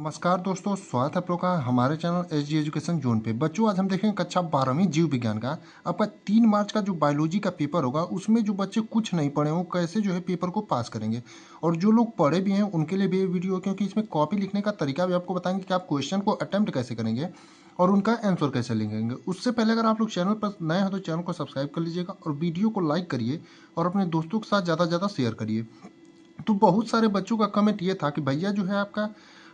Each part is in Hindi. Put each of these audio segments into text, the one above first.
नमस्कार दोस्तों, स्वागत है आप लोग का हमारे channel H D education zone पे। बच्चों, आज हम देखेंगे कक्षा 12वीं जीव विज्ञान का आपका 3 मार्च का जो बायोलॉजी का पेपर होगा, उसमें जो बच्चे कुछ नहीं पढ़े वो कैसे जो है पेपर को पास करेंगे। और जो लोग पढ़े भी हैं उनके लिए भी ये वीडियो, क्योंकि इसमें कॉपी लिखने का तरीका भी आपको बताएंगे कि आप क्वेश्चन को अटेम्प्ट कैसे करेंगे और उनका आंसर कैसे लिखेंगे। उससे पहले अगर आप लोग चैनल पर नए हैं तो चैनल को सब्सक्राइब कर लीजिएगा और वीडियो को लाइक करिए और अपने दोस्तों के साथ ज़्यादा से ज़्यादा शेयर करिए। तो बहुत सारे बच्चों का कमेंट ये था कि भैया जो है आपका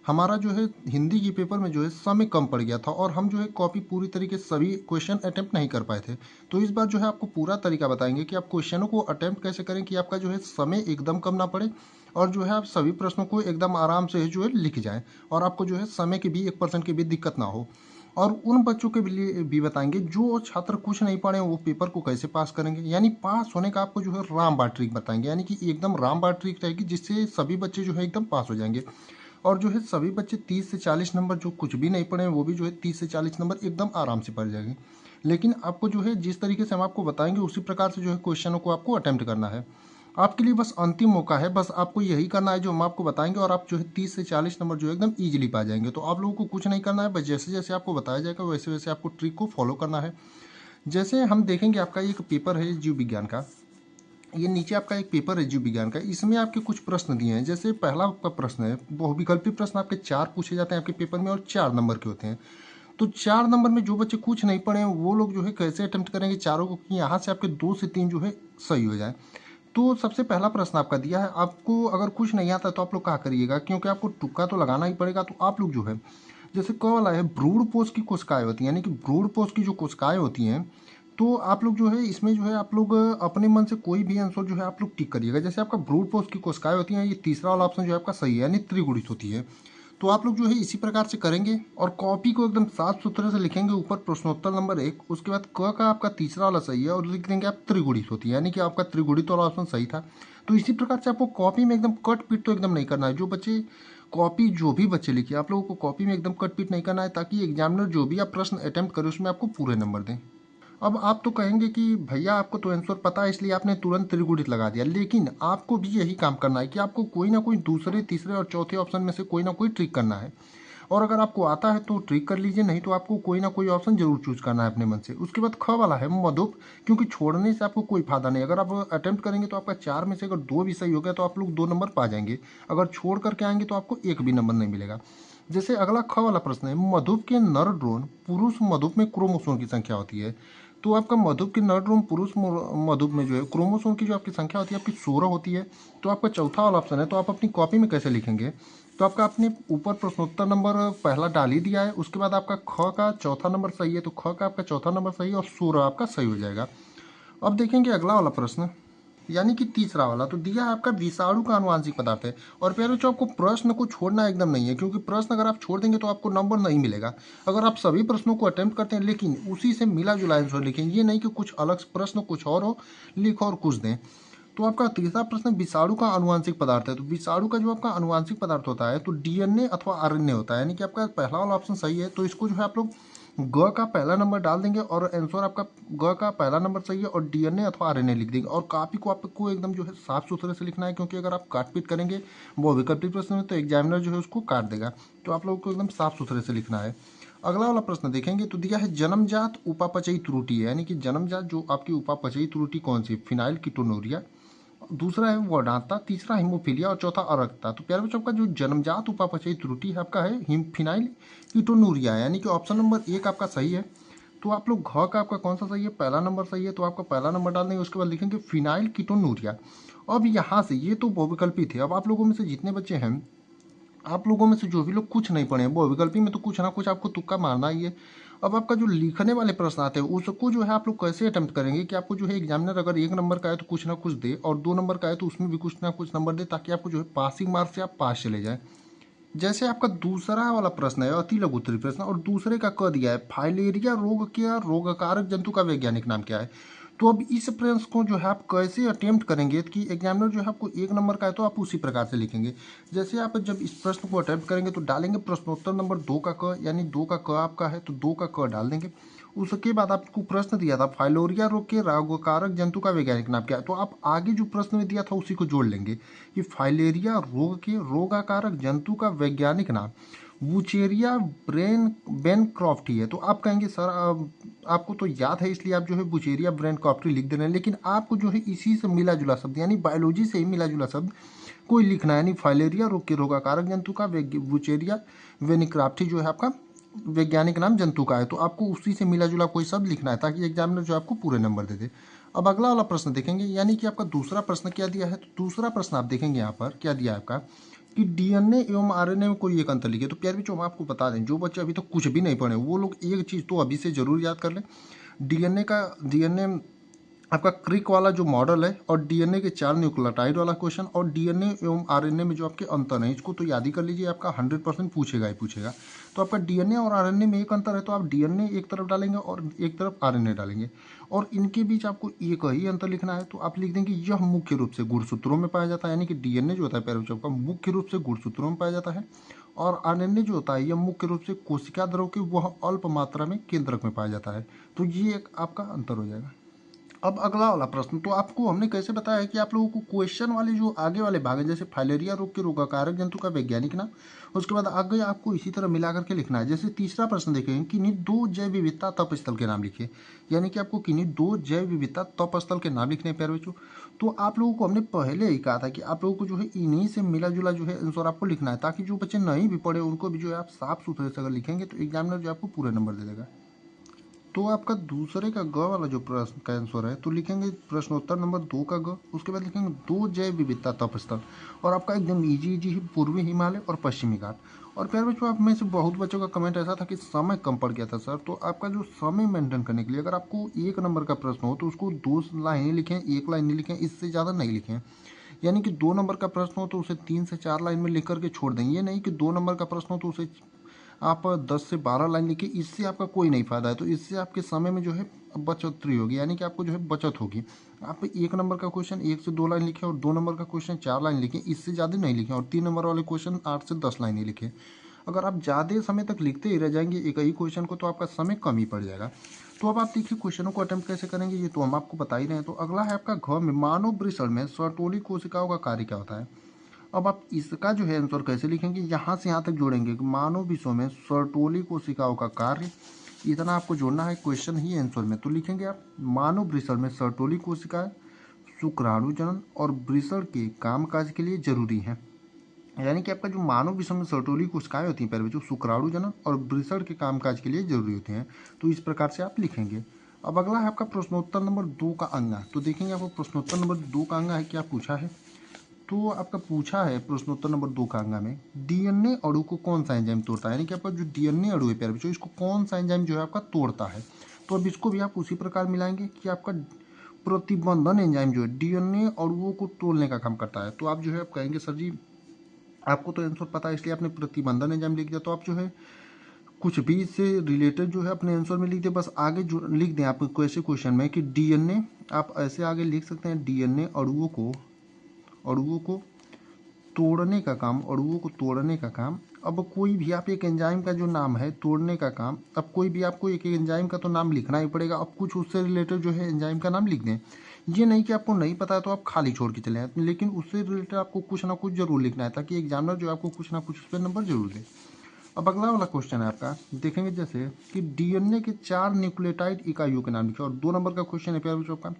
हमारा जो है हिंदी की पेपर में जो है समय कम पड़ गया था और हम जो है कॉपी पूरी तरीके से सभी क्वेश्चन अटेम्प्ट नहीं कर पाए थे। तो इस बार जो है आपको पूरा तरीका बताएंगे कि आप क्वेश्चनों को अटेम्प्ट कैसे करें कि आपका जो है समय एकदम कम ना पड़े और जो है आप सभी प्रश्नों को एकदम आराम से जो है लिख जाएं और आपको जो है समय की भी 1% की भी दिक्कत ना हो। और उन बच्चों के लिए भी बताएंगे जो छात्र कुछ नहीं पढ़े वो पेपर को कैसे पास करेंगे, यानी पास होने का आपको जो है रामबाण ट्रिक बताएंगे, यानी कि एकदम रामबाण ट्रिक रहेगी जिससे सभी बच्चे जो है एकदम पास हो जाएंगे। और जो है सभी बच्चे 30 से 40 नंबर, जो कुछ भी नहीं पढ़े वो भी जो है 30 से 40 नंबर एकदम आराम से पढ़ जाएंगे। लेकिन आपको जो है जिस तरीके से हम आपको बताएंगे उसी प्रकार से जो है क्वेश्चनों को आपको अटेम्प्ट करना है। आपके लिए बस अंतिम मौका है, बस आपको यही करना है जो हम आपको बताएंगे और आप जो है 30 से 40 नंबर जो है एकदम ईजिली पा जाएंगे। तो आप लोगों को कुछ नहीं करना है, बस जैसे जैसे आपको बताया जाएगा वैसे वैसे आपको ट्रिक को फॉलो करना है। जैसे हम देखेंगे आपका एक पेपर है जीव विज्ञान का, ये नीचे आपका एक पेपर है जीव विज्ञान का, इसमें आपके कुछ प्रश्न दिए हैं। जैसे पहला आपका प्रश्न है, बहुविकल्पी प्रश्न आपके 4 पूछे जाते हैं आपके पेपर में और 4 नंबर के होते हैं। तो 4 नंबर में जो बच्चे कुछ नहीं पढ़े हैं वो लोग जो है कैसे अटेम्प्ट करेंगे चारों को कि यहाँ से आपके 2 से 3 जो है सही हो जाए। तो सबसे पहला प्रश्न आपका दिया है, आपको अगर कुछ नहीं आता तो आप लोग क्या करिएगा, क्योंकि आपको तुक्का तो लगाना ही पड़ेगा। तो आप लोग जो है जैसे क वाला है, भ्रूण पोष की कोशिकाएं होती हैं, यानी कि भ्रूण पोष की जो कोशिकाएं होती हैं, तो आप लोग जो है इसमें जो है आप लोग अपने मन से कोई भी आंसर जो है आप लोग टिक करिएगा। जैसे आपका भ्रूण पोष की कोशिकाएं होती हैं, ये तीसरा वाला ऑप्शन जो है आपका सही है, यानी त्रिगुणित होती है। तो आप लोग जो है इसी प्रकार से करेंगे और कॉपी को एकदम साफ सुथरे से लिखेंगे। ऊपर प्रश्नोत्तर नंबर 1, उसके बाद क का आपका तीसरा वाला सही है और लिख देंगे आप त्रिगुणित होती है, यानी कि आपका त्रिगुणित वाला ऑप्शन सही था। तो इसी प्रकार से आपको कॉपी में एकदम कट पीट तो एकदम नहीं करना है। जो बच्चे कॉपी जो भी बच्चे लिखे आप लोगों को कॉपी में एकदम कट पीट नहीं करना है, ताकि एग्जामिनर जो भी आप प्रश्न अटेम्प्ट करे उसमें आपको पूरे नंबर दें। अब आप तो कहेंगे कि भैया आपको तो आंसर पता है इसलिए आपने तुरंत त्रिगुणित लगा दिया, लेकिन आपको भी यही काम करना है कि आपको कोई ना कोई दूसरे तीसरे और चौथे ऑप्शन में से कोई ना कोई ट्रिक करना है। और अगर आपको आता है तो ट्रिक कर लीजिए, नहीं तो आपको कोई ना कोई ऑप्शन जरूर चूज करना है अपने मन से। उसके बाद ख वाला है मधुप, क्योंकि छोड़ने से आपको कोई फायदा नहीं। अगर आप अटेम्प्ट करेंगे तो आपका 4 में से अगर 2 भी सही हो गया तो आप लोग 2 नंबर पा जाएंगे। अगर छोड़ करके आएंगे तो आपको 1 भी नंबर नहीं मिलेगा। जैसे अगला ख वाला प्रश्न है, मधुप के नर ड्रोन पुरुष मधुप में क्रोमोसोम की संख्या होती है। तो आपका मधुप के नर ड्रोन पुरुष मधुप में जो है क्रोमोसोम की जो आपकी संख्या होती है आपकी 16 होती है। तो आपका चौथा वाला ऑप्शन है, तो आप अपनी कॉपी में कैसे लिखेंगे, तो आपका आपने ऊपर प्रश्नोत्तर नंबर पहला डाल ही दिया है, उसके बाद आपका ख का चौथा नंबर सही है, तो ख का आपका चौथा नंबर सही है और 16 आपका सही हो जाएगा। अब देखेंगे अगला वाला प्रश्न, यानी कि तीसरा वाला, तो दिया है आपका विषाणु का आनुवांशिक पदार्थ है। और प्यारे बच्चों, आपको प्रश्न को छोड़ना एकदम नहीं है, क्योंकि प्रश्न अगर आप छोड़ देंगे तो आपको नंबर नहीं मिलेगा। अगर आप सभी प्रश्नों को अटेम्प्ट करते हैं लेकिन उसी से मिला जुला आंसर लिखें, ये नहीं कि कुछ अलग प्रश्न कुछ और हो लिख और कुछ दें। तो आपका तीसरा प्रश्न विषाणु का आनुवांशिक पदार्थ है। तो विषाणु का जो आपका आनुवांशिक पदार्थ होता है तो डीएनए अथवा आरएनए होता है, यानी कि आपका पहला वाला ऑप्शन सही है। तो इसको जो है आप लोग ग का पहला नंबर डाल देंगे और आंसर आपका ग का पहला नंबर सही है और डीएनए अथवा आरएनए लिख देंगे। और कॉपी को आपको एकदम जो है साफ सुथरे से लिखना है, क्योंकि अगर आप काट पीट करेंगे वो विकल्पित प्रश्न में तो एग्जामिनर जो है उसको काट देगा। तो आप लोगों को एकदम साफ सुथरे से लिखना है। अगला वाला प्रश्न देखेंगे, तो दिया है जन्मजात उपापचयी त्रुटि है, यानी कि जन्मजात जो आपकी उपापचयी त्रुटि कौन सी, फिनाइल कीटोनूरिया, दूसरा है वर्णाता, तीसरा हीमोफीलिया और चौथा अरक्ता। तो प्यारे बच्चों, आपका जो जन्मजात उपापचयी त्रुटि है आपका है फिनाइल कीटोनूरिया, यानी कि ऑप्शन नंबर 1 आपका सही है। तो आप लोग घ का आपका कौन सा सही है, पहला नंबर सही है, तो आपका पहला नंबर डाल देंगे, उसके बाद लिखेंगे फिनाइल कीटोनूरिया। अब यहाँ से ये तो बहुविकल्पी थे। अब आप लोगों में से जितने बच्चे हैं, आप लोगों में से जो भी लोग कुछ नहीं पढ़े हैं, बहुविकल्पी में तो कुछ ना कुछ आपको तुक्का मारना ही है। अब आपका जो लिखने वाले प्रश्न आते हैं उसको जो है आप लोग कैसे अटेम्प्ट करेंगे कि आपको जो है एग्जामिनर अगर 1 नंबर का है तो कुछ ना कुछ दे और 2 नंबर का है तो उसमें भी कुछ ना कुछ नंबर दे, ताकि आपको जो है पासिंग मार्क्स से आप पास चले जाए। जैसे आपका दूसरा वाला प्रश्न है अति लघु उत्तरीय प्रश्न, और दूसरे का क दिया है फाइलेरिया रोग के रोगकारक जंतु का वैज्ञानिक नाम क्या है। तो अब इस प्रश्न को जो है आप कैसे अटेम्प्ट करेंगे कि एग्जामिनर जो है आपको 1 नंबर का है तो आप उसी प्रकार से लिखेंगे। जैसे आप जब इस प्रश्न को अटेम्प्ट करेंगे तो डालेंगे प्रश्नोत्तर नंबर 2 का क, यानी 2 का क आपका है तो 2 का क डाल देंगे। उसके बाद आपको प्रश्न दिया था फाइलोरिया रोग के रोगकारक जंतु का वैज्ञानिक नाम क्या है, तो आप आगे जो प्रश्न में दिया था उसी को जोड़ लेंगे कि फाइलेरिया रोग के रोगाकारक जंतु का वैज्ञानिक नाम। वुचेरिया बेनक्रॉफ्टी है। तो आप कहेंगे सर आपको तो याद है इसलिए आप जो है वुचेरिया बेनक्रॉफ्टी लिख दे रहे हैं, लेकिन आपको जो है इसी से मिला जुला शब्द यानी बायोलॉजी से ही मिला जुला शब्द कोई लिखना है, यानी फाइलेरिया रोग के रोगाकारक जंतु का वुचेरिया बेनक्रॉफ्टी जो है आपका वैज्ञानिक नाम जंतु का है। तो आपको उसी से मिला जुला कोई शब्द लिखना है ताकि एग्जामिनर जो आपको पूरे नंबर दे दे। अब अगला वाला प्रश्न देखेंगे, यानी कि आपका दूसरा प्रश्न क्या दिया है। तो दूसरा प्रश्न आप देखेंगे यहाँ पर क्या दिया है आपका कि डीएनए एवं आरएनए में कोई एक अंतर लिखे। तो प्यारे बच्चों हम आपको बता दें, जो बच्चे अभी तक कुछ भी नहीं पढ़े वो लोग एक चीज़ तो अभी से जरूर याद कर लें। डीएनए आपका क्रिक वाला जो मॉडल है और डीएनए के 4 न्यूक्लियोटाइड वाला क्वेश्चन और डीएनए एवं आरएनए में जो आपके अंतर है इसको तो याद ही कर लीजिए, आपका 100% पूछेगा ही पूछेगा। तो आपका डीएनए और आरएनए में एक अंतर है, तो आप डीएनए एक तरफ डालेंगे और एक तरफ आरएनए डालेंगे और इनके बीच आपको एक ही अंतर लिखना है। तो आप लिख देंगे यह मुख्य रूप से गुणसूत्रों में पाया जाता है, यानी कि डीएनए जो होता है प्यारे बच्चों का मुख्य रूप से गुणसूत्रों में पाया जाता है और आरएनए जो होता है यह मुख्य रूप से कोशिका द्रव के वह अल्प मात्रा में केंद्रक में पाया जाता है। तो ये एक आपका अंतर हो जाएगा। अब अगला वाला प्रश्न, तो आपको हमने कैसे बताया है कि आप लोगों को क्वेश्चन वाले जो आगे वाले भाग हैं जैसे फाइलेरिया रोग के रोगाकारक जंतु का वैज्ञानिक नाम, उसके बाद आगे आपको इसी तरह मिला करके लिखना है। जैसे तीसरा प्रश्न देखेंगे किन्हीं 2 जैव विविधता तप स्थल के नाम लिखिए, यानी कि आपको किन्हीं 2 जैव विविधता तप स्थल के नाम लिखने हैं प्यारे बच्चों। तो आप लोगों को हमने पहले ही कहा था कि आप लोगों को जो है इन्हीं से मिला जुला जो है आंसर आपको लिखना है, ताकि जो बच्चे नहीं भी पढ़े उनको भी जो है आप साफ सुथरे से अगर लिखेंगे तो एग्जामिनर जो आपको पूरे नंबर दे देगा। तो आपका दूसरे का ग वाला जो प्रश्न का आंसर है तो लिखेंगे प्रश्नोत्तर नंबर 2 का ग, उसके बाद लिखेंगे 2 जैव विविधता तप स्थल और आपका एकदम इजी इजी ही पूर्वी हिमालय और पश्चिमी घाट। और प्यारे बच्चों आप में से बहुत बच्चों का कमेंट ऐसा था कि समय कम पड़ गया था सर, तो आपका जो समय मेंटेन करने के लिए अगर आपको 1 नंबर का प्रश्न हो तो उसको 2 लाइनें लिखें, 1 लाइन नहीं लिखें, इससे ज़्यादा नहीं लिखें। यानी कि 2 नंबर का प्रश्न हो तो उसे 3 से 4 लाइन में लिख करके छोड़ दें। ये नहीं कि 2 नंबर का प्रश्न हो तो उसे आप 10 से 12 लाइन लिखिए, इससे आपका कोई नहीं फायदा है। तो इससे आपके समय में जो है बचोतरी होगी, यानी कि आपको जो है बचत होगी। आप 1 नंबर का क्वेश्चन 1 से 2 लाइन लिखें और 2 नंबर का क्वेश्चन 4 लाइन लिखें, इससे ज़्यादा नहीं लिखें। और 3 नंबर वाले क्वेश्चन 8 से 10 लाइन ही लिखें। अगर आप ज़्यादा समय तक लिखते ही रह जाएंगे एक ही क्वेश्चन को तो आपका समय कम ही पड़ जाएगा। तो अब आप देखिए क्वेश्चनों को अटेम्प्ट कैसे करेंगे ये तो हम आपको बता ही रहे हैं। तो अगला है आपका घ में मानव वृषण में सर्टोली कोशिकाओं का कार्य क्या होता है। अब आप इसका जो है आंसर कैसे लिखेंगे, यहाँ से यहाँ तक जोड़ेंगे कि मानव विषयों में सर्टोली कोशिकाओं का कार्य, इतना आपको जोड़ना है क्वेश्चन ही आंसर में। तो लिखेंगे आप मानव वृषण में सर्टोली कोशिकाएं शुक्राणु जनन और वृषण के कामकाज के लिए जरूरी है। यानी कि आपका जो मानव विषम में सर्टोली कोशिकाएं होती हैं प्यारे बच्चों शुक्राणु जनन और वृषण के कामकाज के लिए जरूरी होते हैं। तो इस प्रकार से आप लिखेंगे। अब अगला है आपका प्रश्नोत्तर नंबर 2 का अंगा। तो देखेंगे आपको प्रश्नोत्तर नंबर 2 का अंगा है क्या पूछा है। तो आपका पूछा है प्रश्नोत्तर नंबर 2 का अंगा में डीएनए अणु को कौन सा एंजाइम तोड़ता है, यानी कि आपका जो डीएनए अणु है प्यारे बच्चों इसको कौन सा एंजाइम जो है आपका तोड़ता है। तो अब इसको भी आप उसी प्रकार मिलाएंगे कि आपका प्रतिबंधन एंजाइम जो है डीएनए अणुओं को तोड़ने का काम करता है। तो आप जो है आप कहेंगे सर जी आपको तो आंसर पता है इसलिए आपने प्रतिबंधन एंजाइम लिख दिया। तो आप जो है कुछ भी इससे रिलेटेड जो है अपने आंसर में लिख दें, बस आगे जो लिख दें आप कैसे क्वेश्चन में कि डीएनए, आप ऐसे आगे लिख सकते हैं डीएनए अणुओं को तोड़ने का काम, अणुओं को तोड़ने का काम। अब कोई भी आप एक एंजाइम का जो नाम है तोड़ने का काम, अब कोई भी आपको एक एंजाइम का तो नाम लिखना ही पड़ेगा। अब कुछ उससे रिलेटेड जो है एंजाइम का नाम लिख दें। ये नहीं कि आपको नहीं पता है तो आप खाली छोड़ के चले आए, लेकिन उससे रिलेटेड आपको कुछ ना कुछ जरूर लिखना है ताकि एग्जामिनर जो आपको कुछ ना कुछ उस पर नंबर जरूर दे। अब अगला वाला क्वेश्चन है आपका देखेंगे जैसे कि डीएनए के 4 न्यूक्लियोटाइड इकाइयों के नाम लिखे। और 2 नंबर का क्वेश्चन है प्यारे बच्चों आपका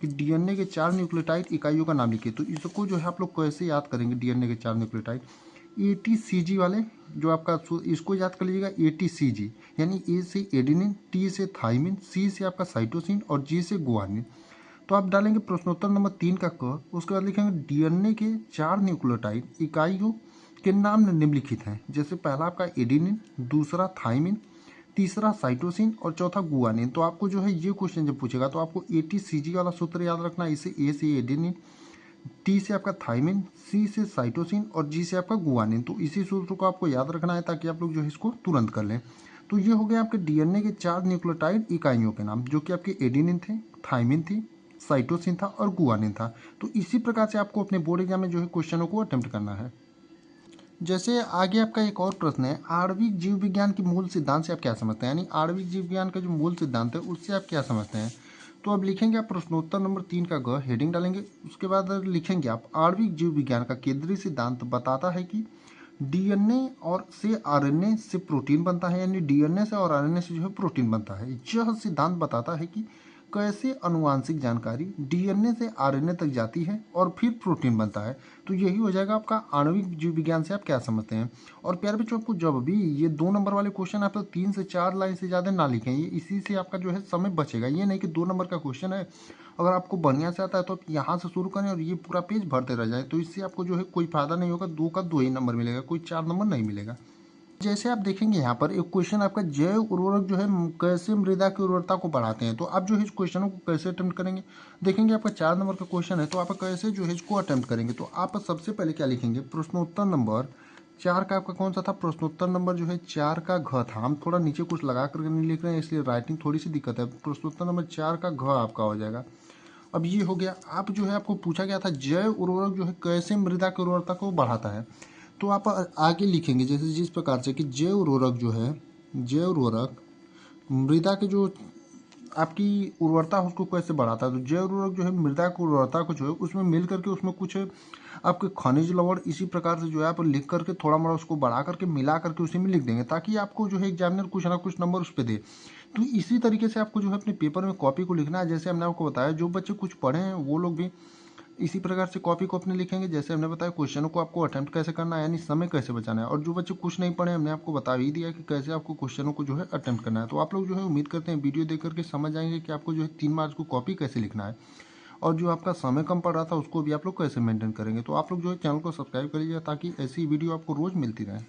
कि डीएनए के 4 न्यूक्लियोटाइड इकाइयों का नाम लिखिए। तो इसको जो है आप लोग कैसे याद करेंगे डीएनए के 4 न्यूक्लियोटाइड, एटीसीजी वाले जो आपका इसको याद कर लीजिएगा एटीसीजी, यानी ए से एडेनिन, टी से थाइमिन, सी से आपका साइटोसिन और जी से गुआनिन। तो आप डालेंगे प्रश्नोत्तर नंबर 3 का क, उसके बाद लिखेंगे डीएनए के 4 न्यूक्लियोटाइड इकाइयों के नाम निम्नलिखित हैं। जैसे पहला आपका एडेनिन, दूसरा थाइमिन, तीसरा साइटोसिन और चौथा गुआनिन। तो आपको जो है ये क्वेश्चन जब पूछेगा तो आपको एटीसीजी वाला सूत्र याद रखना है। इसे ए से एडेनिन, टी से आपका थाइमिन, सी से साइटोसिन और जी से आपका गुआनिन। तो इसी सूत्र को आपको याद रखना है ताकि आप लोग जो है इसको तुरंत कर लें। तो ये हो गया आपके डीएनए के 4 न्यूक्लियोटाइड इकाइयों के नाम जो कि आपके एडेनिन थे, थाइमिन थी, साइटोसिन था और गुआनिन था। तो इसी प्रकार से आपको अपने बोर्ड एग्जाम में जो है क्वेश्चनों को अटेम्प्ट करना है। जैसे आगे आपका एक और प्रश्न है आणविक जीव विज्ञान के मूल सिद्धांत से आप क्या समझते हैं, यानी आणविक जीव विज्ञान का जो मूल सिद्धांत है उससे आप क्या समझते हैं। तो अब लिखेंगे आप प्रश्नोत्तर नंबर 3 का ग, हेडिंग डालेंगे। उसके बाद लिखेंगे आप आणविक जीव विज्ञान का केंद्रीय सिद्धांत बताता है कि डीएनए और से आरएनए से प्रोटीन बनता है, यानी डीएनए से और आरएनए से जो है प्रोटीन बनता है। यह सिद्धांत बताता है कि कैसे अनुवांशिक जानकारी डीएनए से आरएनए तक जाती है और फिर प्रोटीन बनता है। तो यही हो जाएगा आपका आणविक जीव विज्ञान से आप क्या समझते हैं। और प्यारे बच्चों, आपको जब भी ये 2 नंबर वाले क्वेश्चन आप तो 3 से 4 लाइन से ज़्यादा ना लिखें, ये इसी से आपका जो है समय बचेगा। ये नहीं कि 2 नंबर का क्वेश्चन है, अगर आपको बढ़िया से आता है तो आप यहाँ से शुरू करें और ये पूरा पेज भरते रह जाए, तो इससे आपको जो है कोई फायदा नहीं होगा। 2 का 2 ही नंबर मिलेगा, कोई 4 नंबर नहीं मिलेगा। जैसे आप देखेंगे यहाँ पर एक क्वेश्चन आपका, जैव उर्वरक जो है कैसे मृदा की उर्वरता को बढ़ाते हैं। तो आप जो है इस क्वेश्चनों को कैसे अटेम्प्ट करेंगे, देखेंगे आपका 4 नंबर का क्वेश्चन है, तो आप कैसे जो है इसको अटेम्प्ट करेंगे। तो आप सबसे पहले क्या लिखेंगे, प्रश्नोत्तर नंबर 4 का आपका कौन सा था, प्रश्नोत्तर नंबर जो है 4 का घ था। हम थोड़ा नीचे कुछ लगा करके नहीं लिख रहे हैं, इसलिए राइटिंग थोड़ी सी दिक्कत है। प्रश्नोत्तर नंबर 4 का घ आपका हो जाएगा। अब ये हो गया। आप जो है आपको पूछा गया था जैव उर्वरक जो है कैसे मृदा की उर्वरता को बढ़ाता है। तो आप आगे लिखेंगे जैसे जिस प्रकार से कि जैव उर्वरक जो है, जैव उर्वरक मृदा के जो आपकी उर्वरता है उसको कैसे बढ़ाता है। तो जैव उर्वरक जो है मृदा की उर्वरता को जो है उसमें मिल करके उसमें कुछ आपके खनिज लवण इसी प्रकार से जो है आप लिख करके थोड़ा मोड़ा उसको बढ़ा करके मिला करके उसी में लिख देंगे, ताकि आपको जो है एग्जामिनर कुछ ना कुछ नंबर उस पर दे। तो इसी तरीके से आपको जो है अपने पेपर में कॉपी को लिखना है। जैसे हमने आपको बताया, जो बच्चे कुछ पढ़े हैं वो लोग भी इसी प्रकार से कॉपी को अपने लिखेंगे। जैसे हमने बताया क्वेश्चनों को आपको अटेम्प्ट कैसे करना है, यानी समय कैसे बचाना है। और जो बच्चे कुछ नहीं पढ़े, हमने आपको बता ही दिया कि कैसे आपको क्वेश्चनों को जो है अटेम्प्ट करना है। तो आप लोग जो है उम्मीद करते हैं वीडियो देख करके समझ जाएंगे कि आपको जो है 3 मार्क्स को कॉपी कैसे लिखना है, और जो आपका समय कम पड़ रहा था उसको भी आप लोग कैसे मेंटेन करेंगे। तो आप लोग जो है चैनल को सब्सक्राइब कर लीजिए, ताकि ऐसी वीडियो आपको रोज़ मिलती रहे।